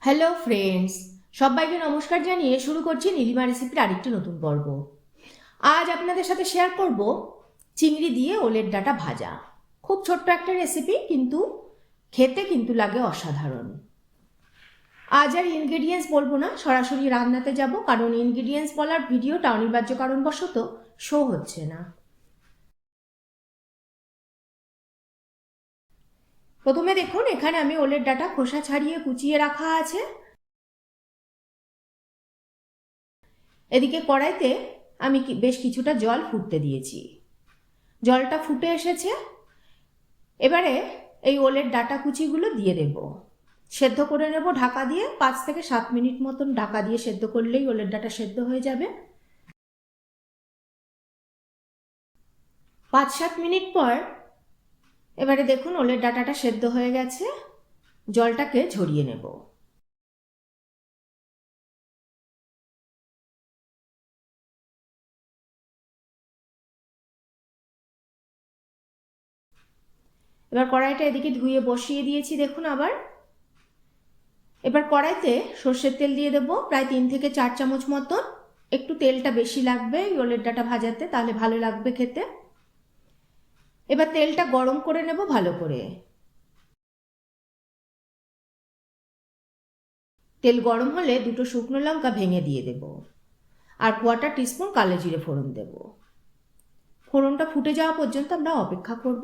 Hello friends, সবাইকে নমস্কার জানিয়ে শুরু করছি নীলিমা রেসিপির আরেকটি নতুন পর্ব। আজ আপনাদের সাথে শেয়ার করব চিংড়ি দিয়ে ওলের ডাঁটা ভাজা। খুব ছোট্ট একটা রেসিপি, কিন্তু খেতে কিন্তু লাগে অসাধারণ। আজ আর ইনগ্রেডিয়েন্টস বলবো না, সরাসরি রান্নাতে যাব, কারণ ইনগ্রেডিয়েন্টস বলার ভিডিওটা অনিবার্য কারণবশত শো হচ্ছে না। প্রথমে দেখুন, এখানে আমি ওলের ডাঁটা খোসা ছাড়িয়ে কুচিয়ে রাখা আছে। এদিকে কড়াইতে আমি বেশ কিছুটা জল ফুটতে দিয়েছি। জলটা ফুটে এসেছে। এবারে এই ওলের ডাঁটা কুচিগুলো দিয়ে দেব, সেদ্ধ করে নেব ঢাকা দিয়ে। 5 থেকে 7 মিনিট মতন ঢাকা দিয়ে সেদ্ধ করলেই ওলের ডাঁটা সেদ্ধ হয়ে যাবে। 5-7 মিনিট পর এবারে দেখুন ওলের ডাঁটাটা সেদ্ধ হয়ে গেছে। জলটাকে ঝরিয়ে নেব। এবার কড়াইটা এদিকে ধুয়ে বসিয়ে দিয়েছি দেখুন আবার। এবার কড়াইতে সর্ষের তেল দিয়ে দেবো, প্রায় 3 থেকে 4 চামচ মতন। একটু তেলটা বেশি লাগবে ওলের ডাঁটা ভাজাতে, তাহলে ভালো লাগবে খেতে। এবার তেলটা গরম করে নেব ভালো করে। তেল গরম হলে 2টো শুকনো লঙ্কা ভেঙে দিয়ে দেব, আর 1/4 টিস্পুন কালো জিরে ফোড়ন দেব। ফোড়নটা ফুটে যাওয়া পর্যন্ত আমরা অপেক্ষা করব।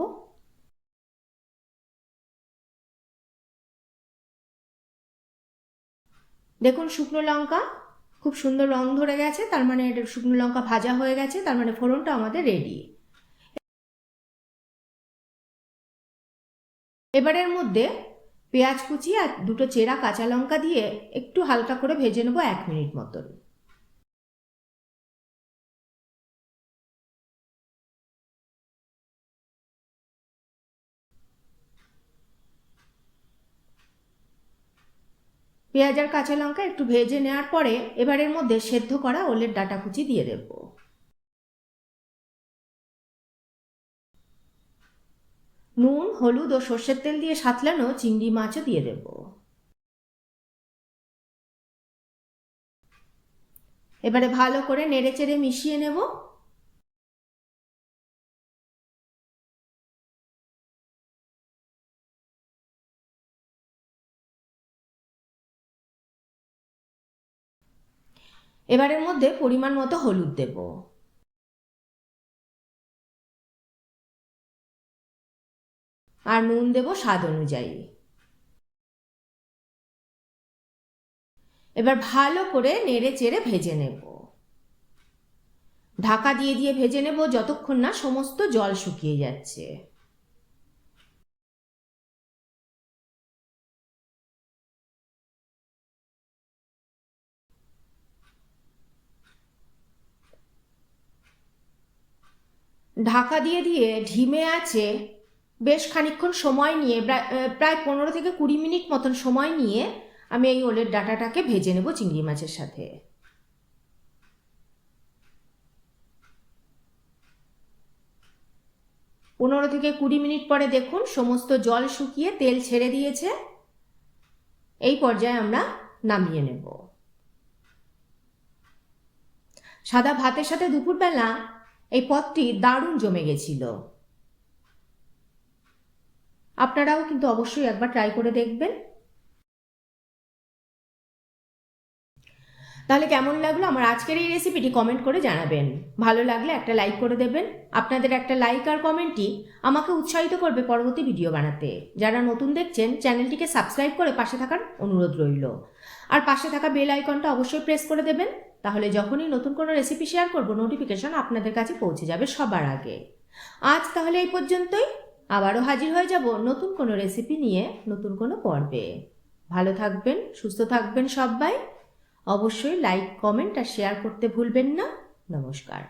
দেখুন শুকনো লঙ্কা খুব সুন্দর রং ধরে গেছে, তার মানে শুকনো লঙ্কা ভাজা হয়ে গেছে, তার মানে ফোড়নটা আমাদের রেডি। এবারের মধ্যে পেঁয়াজ কুচি আর 2টো চেরা কাঁচা লঙ্কা দিয়ে একটু হালকা করে ভেজে নেব 1 মিনিট মতন। পেঁয়াজ আর কাঁচা লঙ্কা একটু ভেজে নেওয়ার পরে এবারের মধ্যে সেদ্ধ করা ওলের ডাঁটা কুচি দিয়ে দেব। নুন, হলুদ ও সর্ষের তেল দিয়ে সাঁতলানো চিংড়ি মাছও দিয়ে দেব। এবারে ভালো করে নেড়েচেড়ে মিশিয়ে নেব। এবারের মধ্যে পরিমাণ মতো হলুদ দেব, আর নুন দেব স্বাদ অনুযায়ী। এবার ভালো করে নেড়ে চেড়ে ভেজে নেব। ঢাকা দিয়ে দিয়ে ভেজে নেব যতক্ষণ না সমস্ত জল শুকিয়ে যাচ্ছে। ঢাকা দিয়ে দিয়ে ঢিমে আছে বেশ খানিকক্ষণ সময় নিয়ে, প্রায় 15 থেকে 20 মিনিট মতন সময় নিয়ে আমি এই ওলের ডাঁটাটাকে ভেজে নেব চিংড়ি মাছের সাথে। 15 থেকে 20 মিনিট পরে দেখুন সমস্ত জল শুকিয়ে তেল ছেড়ে দিয়েছে। এই পর্যায়ে আমরা নামিয়ে নেব। সাদা ভাতের সাথে দুপুরবেলা এই পদটি দারুণ জমে গেছিল। আপনারাও কিন্তু অবশ্যই একবার ট্রাই করে দেখবেন। তাহলে কেমন লাগলো আমার আজকের এই রেসিপিটি কমেন্ট করে জানাবেন। ভালো লাগলে একটা লাইক করে দেবেন। আপনাদের একটা লাইক আর কমেন্টই আমাকে উৎসাহিত করবে পরবর্তী ভিডিও বানাতে। যারা নতুন দেখছেন চ্যানেলটিকে সাবস্ক্রাইব করে পাশে থাকার অনুরোধ রইল। আর পাশে থাকা বেল আইকনটা অবশ্যই প্রেস করে দেবেন, তাহলে যখনই নতুন কোনো রেসিপি শেয়ার করব নোটিফিকেশন আপনাদের কাছে পৌঁছে যাবে সবার আগে। আজ তাহলে এই পর্যন্তই। আবারও হাজির হয়ে যাব নতুন কোনো রেসিপি নিয়ে, নতুন কোনো পর্বে। ভালো থাকবেন, সুস্থ থাকবেন সবাই। অবশ্যই লাইক, কমেন্ট আর শেয়ার করতে ভুলবেন না। নমস্কার।